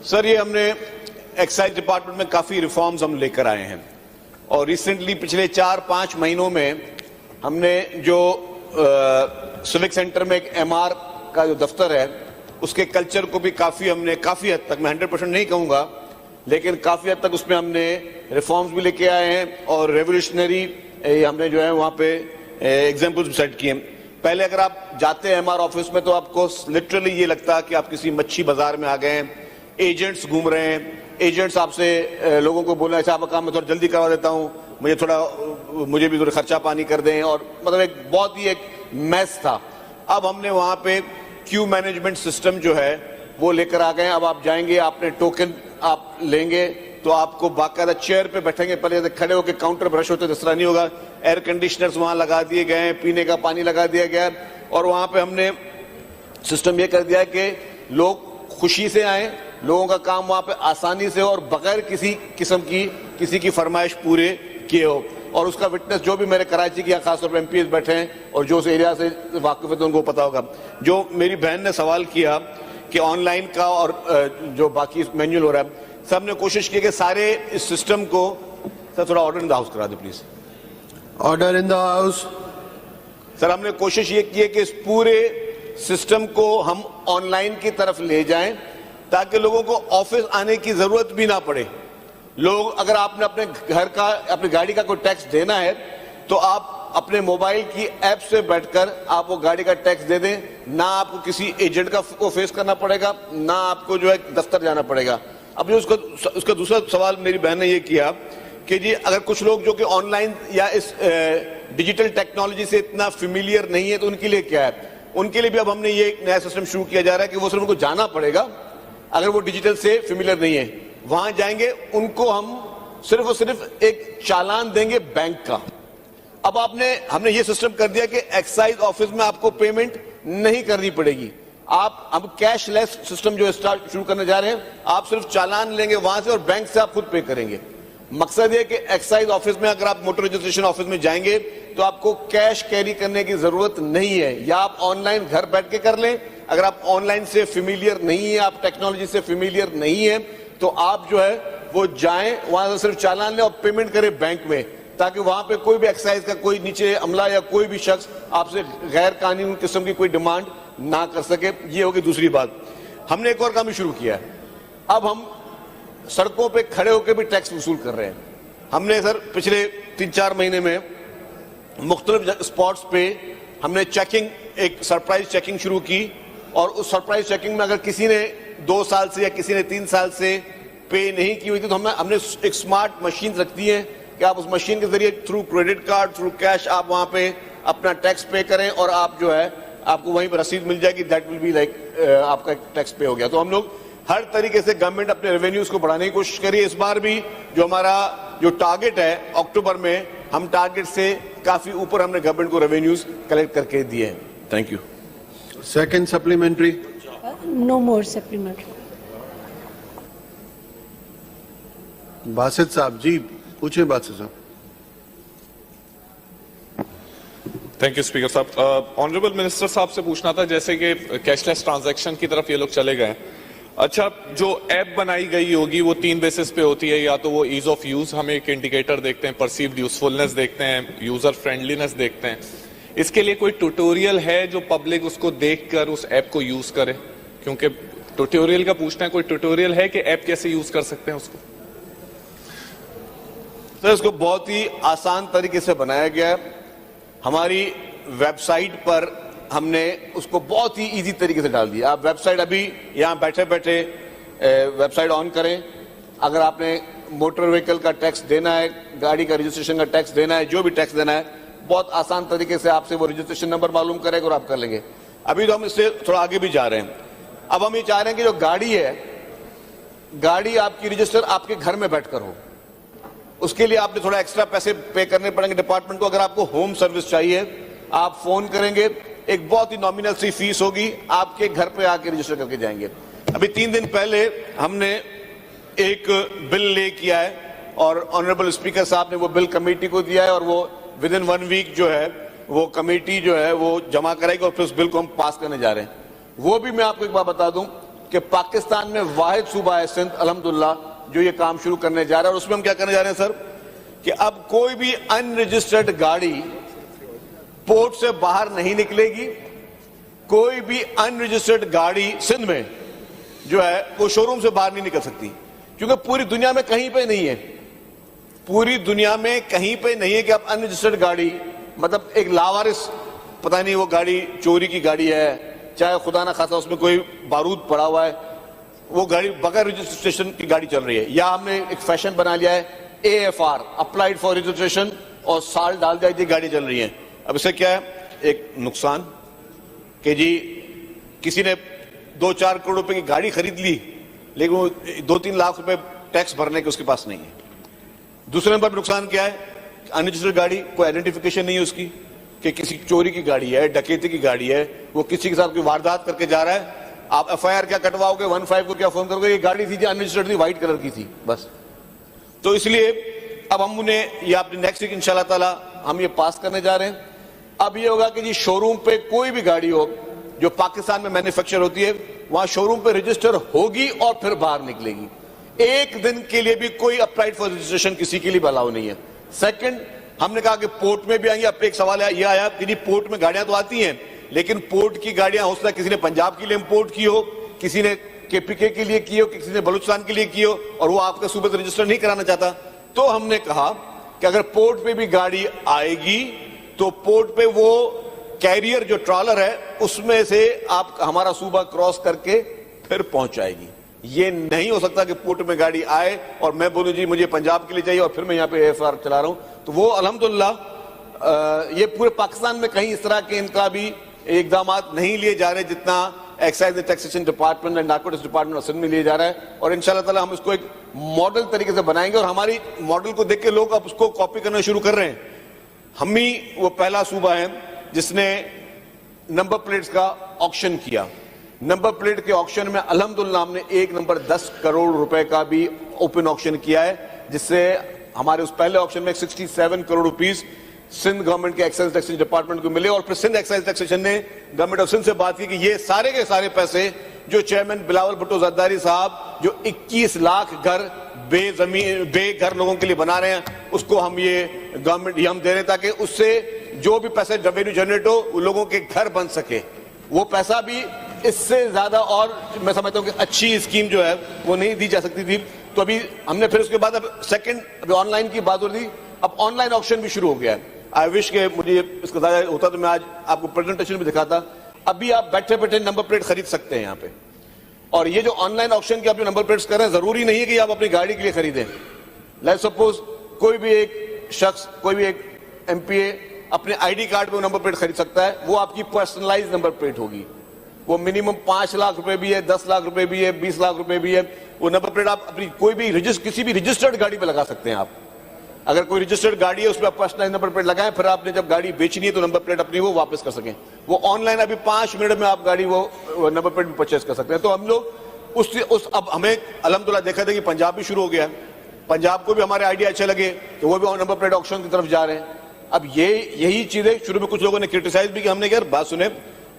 سر یہ ہم نے ایکسائز ڈپارٹمنٹ میں کافی ریفارمز ہم لے کر آئے ہیں اور ریسنٹلی پچھلے 4-5 مہینوں میں ہم نے جو سوک سینٹر میں ایک MR کا جو دفتر ہے اس کے کلچر کو بھی ہم نے کافی حد تک، میں 100% نہیں کہوں گا لیکن کافی حد تک اس میں ہم نے ریفارمز بھی لے کے آئے ہیں اور ریولیوشنری ہم نے جو ہے وہاں پہ ایگزامپلز بھی سیٹ کیے ہیں. پہلے اگر آپ جاتے ہیں MR آفس میں تو آپ کو لٹرلی یہ لگتا کہ آپ کسی مچھی بازار میں آ گئے ہیں. ایجنٹس گھوم رہے ہیں، ایجنٹس آپ سے لوگوں کو بولنا ہے آپ کا کام میں تھوڑا جلدی کروا دیتا ہوں، مجھے بھی تھوڑا خرچہ پانی کر دیں، اور مطلب ایک بہت ہی ایک میس تھا. اب ہم نے وہاں پہ کیو مینجمنٹ سسٹم جو ہے وہ لے کر آ گئے ہیں. اب آپ جائیں گے، آپ نے ٹوکن آپ لیں گے تو آپ کو باقاعدہ چیئر پہ بیٹھیں گے، پہلے کھڑے ہو کے کاؤنٹر برش ہوتے اس طرح نہیں ہوگا. ایئر کنڈیشنرز وہاں لگا دیے گئے ہیں، پینے کا پانی لگا دیا گیا ہے، اور وہاں پہ ہم نے سسٹم یہ کر دیا ہے کہ لوگ خوشی سے آئیں، لوگوں کا کام وہاں پہ آسانی سے اور بغیر کسی قسم کی کسی کی فرمائش پورے کیے ہو. اور اس کا وٹنس جو بھی میرے کراچی کی خاص طور پہ MPs بیٹھے ہیں اور جو اس ایریا سے واقف ہے تو ان کو پتا ہوگا. جو میری بہن نے سوال کیا کہ آن لائن کا اور جو باقی مینیول ہو رہا ہے، سب نے کوشش کی کہ سارے اس سسٹم کو سر تھوڑا آرڈر ان دا ہاؤس کرا دیں please. Order in the house. Sir ہم نے کوشش یہ کی ہے کہ اس پورے سسٹم کو ہم آن لائن کی طرف لے جائیں تاکہ لوگوں کو آفس آنے کی ضرورت بھی نہ پڑے. اگر آپ نے اپنے گھر کا، اپنی گاڑی کا کوئی ٹیکس دینا ہے تو آپ اپنے موبائل کی ایپ سے بیٹھ کر آپ وہ گاڑی کا ٹیکس دے دیں، نہ آپ کو کسی ایجنٹ کو فیس کرنا پڑے گا، نہ آپ کو جو ہے دفتر جانا پڑے گا. اب اس کا دوسرا سوال میری بہن نے یہ کیا کہ جی اگر کچھ لوگ جو کہ آن لائن یا اس ڈیجیٹل ٹیکنالوجی سے اتنا فیملیئر نہیں ہے تو ان کے لیے کیا ہے. ان کے لیے بھی اب ہم نے یہ ایک نیا سسٹم شروع کیا جا رہا ہے کہ وہ صرف ان کو جانا پڑے گا. اگر وہ ڈیجیٹل سے فیملیئر نہیں ہے وہاں جائیں گے، ان کو ہم صرف اور صرف ایک چالان دیں گے بینک کا. اب ہم نے یہ سسٹم کر دیا کہ ایکسائز آفس میں آپ کو پیمنٹ نہیں کرنی پڑے گی. آپ اب کیش لیس سسٹم جو شروع کرنے جا رہے ہیں، آپ صرف چالان لیں گے وہاں سے اور بینک سے آپ خود پے کریں گے. مقصد یہ کہ ایکسائز آفس میں اگر آپ موٹر رجسٹریشن آفس میں جائیں گے تو آپ کو کیش کیری کرنے کی ضرورت نہیں ہے، یا آپ آن لائن گھر بیٹھ کے کر لیں. اگر آپ آن لائن سے فیملیئر نہیں ہیں، آپ ٹیکنالوجی سے فیملیئر نہیں ہیں، تو آپ جو ہے وہ جائیں وہاں سے صرف چالان لیں اور پیمنٹ کریں بینک میں، تاکہ وہاں پہ کوئی بھی ایکسائز کا کوئی نیچے عملہ یا کوئی بھی شخص آپ سے غیر قانونی قسم کی کوئی ڈیمانڈ نہ کر سکے. یہ ہوگی دوسری بات. ہم نے ایک اور کام بھی شروع کیا ہے. اب ہم سڑکوں پہ کھڑے ہو کے بھی ٹیکس وصول کر رہے ہیں. ہم نے سر پچھلے 3-4 مہینے میں مختلف اسپاٹس پہ ہم نے چیکنگ، ایک سرپرائز چیکنگ شروع کی، اور اس سرپرائز چیکنگ میں اگر کسی نے 2 سال سے یا کسی نے 3 سال سے پے نہیں کی ہوئی تھی تو ہم نے ایک سمارٹ مشین رکھ دی ہے کہ آپ اس مشین کے ذریعے through credit card, through cash آپ وہاں پہ اپنا ٹیکس پے کریں اور آپ جو ہے آپ کو وہیں پہ رسید مل جائے گی. دیٹ ول بی لائک آپ کا ٹیکس پے ہو گیا. تو ہم لوگ ہر طریقے سے گورنمنٹ اپنے ریونیوز کو بڑھانے کی کوشش کری. اس بار بھی جو ہمارا جو ٹارگٹ ہے اکتوبر میں، ہم ٹارگٹ سے کافی اوپر ہم نے گورنمنٹ کو ریونیوز کلیکٹ کر کے دیے ہیں. Thank you. Second supplementary. No more supplementary. Basit sahib ji پوچھیں. Basit sahib. Thank you speaker sahib. Honourable minister sahib سے پوچھنا تھا، جیسے کہ کیش لیس ٹرانزیکشن کی طرف یہ لوگ چلے گئے. اچھا، جو ایپ بنائی گئی ہوگی وہ 3 بیسس پہ ہوتی ہے، یا تو وہ ایز آف یوز، ہم ایک انڈیکیٹر دیکھتے ہیں، پرسیوڈ یوزفلنس دیکھتے ہیں، یوزر فرینڈلینس دیکھتے ہیں. اس کے لیے کوئی ٹیوٹوریل ہے جو پبلک اس کو دیکھ کر اس ایپ کو یوز کرے؟ کیونکہ ٹیوٹوریل کا پوچھنا ہے، کوئی ٹیوٹوریل ہے کہ ایپ کیسے یوز کر سکتے ہیں اس کو؟ سر اس کو بہت ہی آسان طریقے سے بنایا گیا ہے. ہماری ویب سائٹ پر ہم نے اس کو بہت ہی ایزی طریقے سے ڈال دیا. آپ ویب سائٹ ابھی یہاں بیٹھے بیٹھے ویب سائٹ آن کریں. اگر آپ نے موٹر وہیکل کا ٹیکس دینا ہے، گاڑی کا رجسٹریشن کا ٹیکس دینا ہے، جو بھی ٹیکس دینا ہے، بہت آسان طریقے سے آپ سے وہ رجسٹریشن نمبر معلوم کرے گا اور آپ کر لیں گے. ابھی تو ہم اس سے تھوڑا آگے بھی جا رہے ہیں. اب ہم یہ چاہ رہے ہیں کہ جو گاڑی ہے، گاڑی آپ کی رجسٹر آپ کے گھر میں بیٹھ کر ہو. اس کے لیے آپ نے تھوڑا ایکسٹرا پیسے پے کرنے پڑیں گے ڈپارٹمنٹ کو. اگر آپ کو ہوم سروس چاہیے، آپ فون کریں گے، ایک بہت ہی نامینل سی فیس ہوگی، آپ کے گھر پہ آ کے رجسٹر کر کے جائیں گے. ابھی 3 دن پہلے ہم نے ایک بل لے کیا ہے اور آنریبل اسپیکر صاحب نے وہ بل کمیٹی کو دیا ہے، اور وہ ود ان 1 ویک جو ہے وہ کمیٹی جو ہے وہ جمع کرے گی اور پھر اس بل کو ہم پاس کرنے جا رہے ہیں. وہ بھی میں آپ کو ایک بات بتا دوں، کہ پاکستان میں واحد صوبہ ہے سندھ الحمدللہ جو یہ کام شروع کرنے جا رہا ہے. اور اس میں ہم کیا کرنے جا رہے ہیں سر کہ اب کوئی بھی ان رجسٹرڈ گاڑی پورٹ سے باہر نہیں نکلے گی. کوئی بھی ان رجسٹرڈ گاڑی سندھ میں جو ہے وہ شو روم سے باہر نہیں نکل سکتی, کیونکہ پوری دنیا میں کہیں پہ نہیں ہے, پوری دنیا میں کہیں پہ نہیں ہے کہ اب ان رجسٹرڈ گاڑی مطلب ایک لاوارث پتہ نہیں وہ گاڑی چوری کی گاڑی ہے, چاہے خدا نہ خاصا اس میں کوئی بارود پڑا ہوا ہے, وہ گاڑی بغیر رجسٹریشن کی گاڑی چل رہی ہے. یا ہم نے ایک فیشن بنا لیا ہے AFR اپلائیڈ فار رجسٹریشن, اور سال ڈال دیا یہ گاڑی چل رہی ہیں. اب اس سے کیا ہے ایک نقصان کہ جی کسی نے 2-4 کروڑ روپے کی گاڑی خرید لی لیکن وہ 2-3 لاکھ روپے ٹیکس بھرنے کے اس کے پاس نہیں ہے. دوسرے نمبر پر نقصان کیا ہے, ان رجسٹرڈ گاڑی کوئی آئیڈینٹیفیکیشن نہیں ہے اس کی کہ کسی چوری کی گاڑی ہے, ڈکیتی کی گاڑی ہے, وہ کسی کے ساتھ کوئی واردات کر کے جا رہا ہے, آپ FIR کیا کٹواؤ گے, 15 کو کیا فون کرو گے, یہ گاڑی تھی جو ان رجسٹرڈ تھی, وائٹ کلر کی تھی بس. تو اس لیے اب ہم انہیں یہ اپنے نیکسٹ ویک انشاءاللہ تعالی ہم یہ پاس کرنے جا رہے ہیں. اب یہ ہوگا کہ جی شو روم پہ کوئی بھی گاڑی ہو جو پاکستان میں مینوفیکچر ہوتی ہے وہاں شو روم پہ رجسٹر ہوگی اور پھر باہر نکلے گی. ایک دن کے لیے بھی کوئی اپلائیڈ فار رجسٹریشن کسی کے لیے الاؤ نہیں ہے. سیکنڈ, ہم نے کہا کہ پورٹ میں بھی آئیں گے. اب ایک سوال یہ آیا کہ جی پورٹ میں گاڑیاں تو آتی ہیں لیکن پورٹ کی گاڑیاں ہو سکتا ہے کسی نے پنجاب کے لیے امپورٹ کی ہو, کسی نے KPK کے لیے کی ہو, کسی نے بلوچستان کے لیے کی ہو, اور وہ آپ کا صوبے سے رجسٹر نہیں کرانا چاہتا. تو ہم نے کہا کہ اگر پورٹ پہ بھی گاڑی آئے گی تو پورٹ پہ وہ کیریئر جو ٹرالر ہے اس میں سے آپ ہمارا صوبہ کراس کر کے پھر پہنچ جائے گی. یہ نہیں ہو سکتا کہ پورٹ میں گاڑی آئے اور میں بولوں جی مجھے پنجاب کے لیے چاہیے اور پھر میں یہاں پہ AFR چلا رہا ہوں. تو وہ الحمدللہ یہ پورے پاکستان میں کہیں اس طرح کے انقلابی اقدامات نہیں لیے جا رہے جتنا excise and taxation department and narcotics department of Sindh میں لیے جا رہا ہے. اور انشاءاللہ تعالی ہم اس کو ایک ماڈل طریقے سے بنائیں گے, اور ہماری ماڈل کو دیکھ کے لوگ اب اس کو کاپی کرنا شروع کر رہے ہیں. ہم ہی وہ پہلا صوبہ ہے جس نے نمبر پلیٹس کا آکشن کیا. نمبر پلیٹ کے آکشن میں الحمدللہ ہم نے 1 نمبر 10 کروڑ روپے کا بھی اوپن آکشن کیا ہے, جس سے ہمارے اس پہلے آکشن میں 67 کروڑ روپیز سندھ گورنمنٹ کے ایکسائز ٹیکسیشن ڈپارٹمنٹ کو ملے. اور پھر سندھ ایکسائز ٹیکسیشن نے گورنمنٹ آف سندھ سے بات کی کہ یہ سارے کے سارے پیسے جو چیئرمین بلاول بھٹو زرداری صاحب جو 21 لاکھ گھر بے گھر لوگوں کے لیے بنا رہے ہیں اس کو ہم یہ گورنمنٹ یہ ہم دے رہے ہیں تاکہ اس سے جو بھی پیسے ریونیو جنریٹ ہو وہ لوگوں کے گھر بن سکے. وہ پیسہ بھی اس سے زیادہ اور میں سمجھتا ہوں کہ اچھی اسکیم جو ہے وہ نہیں دی جا سکتی تھی. تو ابھی ہم نے پھر اس کے بعد اب سیکنڈ ابھی آن لائن کی بات ہو رہی تھی, اب آن لائن آکشن بھی شروع ہو گیا ہے. آئی وش کہ مجھے اس کا ظاہر ہوتا تو میں آج آپ کو پریزنٹیشن بھی دکھاتا. ابھی آپ بیٹھے بیٹھے نمبر پلیٹ خرید سکتے ہیں یہاں پہ. اور یہ جو آن لائن آکشن کے آپ جو نمبر پلیٹس کر رہے ہیں ضروری نہیں ہے کہ آپ اپنی گاڑی کے لیے خریدیں. لیٹس سپوز کوئی بھی ایک شخص کوئی بھی ایک MPA اپنے ID کارڈ پہ وہ نمبر پلیٹ خرید سکتا ہے. وہ آپ کی پرسنلائز نمبر پلیٹ ہوگی. وہ منیمم 5 لاکھ روپے بھی ہے, 10 لاکھ روپے بھی ہے, 20 لاکھ روپے بھی ہے. وہ نمبر پلیٹ آپ اپنی کوئی بھی کسی بھی رجسٹرڈ گاڑی پہ لگا سکتے ہیں. آپ اگر کوئی رجسٹرڈ گاڑی ہے اس پہ آپ پرسنلائز نمبر پلیٹ لگائیں, پھر آپ نے جب گاڑی بیچنی ہے تو نمبر پلیٹ اپنی وہ واپس کر سکیں. وہ آن لائن ابھی 5 منٹ میں آپ گاڑی وہ نمبر پلیٹ بھی پرچیز کر سکتے ہیں. تو ہم لوگ اب ہمیں الحمدللہ دیکھا تھا کہ پنجاب بھی شروع ہو گیا. پنجاب کو بھی ہمارے آئیڈیا اچھے لگے کہ وہ بھی نمبر پلیٹ آکشن کی طرف جا رہے ہیں. اب یہی چیزیں شروع میں کچھ لوگوں نے کرٹیسائز بھی کہ ہم نے کہا بات سنیں,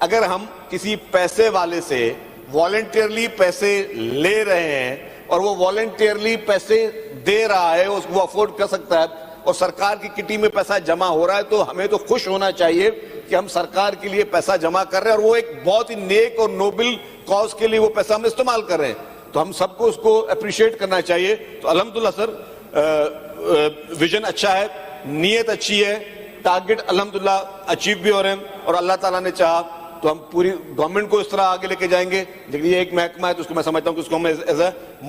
اگر ہم کسی پیسے والے سے والنٹیئرلی پیسے لے رہے ہیں اور وہ والنٹیئرلی پیسے دے رہا ہے, وہ افورڈ کر سکتا ہے اور سرکار کی کٹی میں پیسہ جمع ہو رہا ہے, تو ہمیں تو خوش ہونا چاہیے کہ ہم سرکار کے لیے پیسہ جمع کر رہے ہیں اور وہ ایک بہت ہی نیک اور نوبل کاز کے لیے وہ پیسہ ہم استعمال کر رہے ہیں. تو ہم سب کو اس کو اپریشیٹ کرنا چاہیے. تو الحمدللہ سر ویژن اچھا ہے, نیت اچھی ہے, ٹارگٹ الحمدللہ اچیو بھی ہو رہے ہیں, اور اللہ تعالیٰ نے چاہا تو ہم پوری گورنمنٹ کو اس طرح آگے لے کے جائیں گے. لیکن یہ ایک محکمہ ہے تو اس کو میں سمجھتا ہوں کہ اس کو ہم ایز اے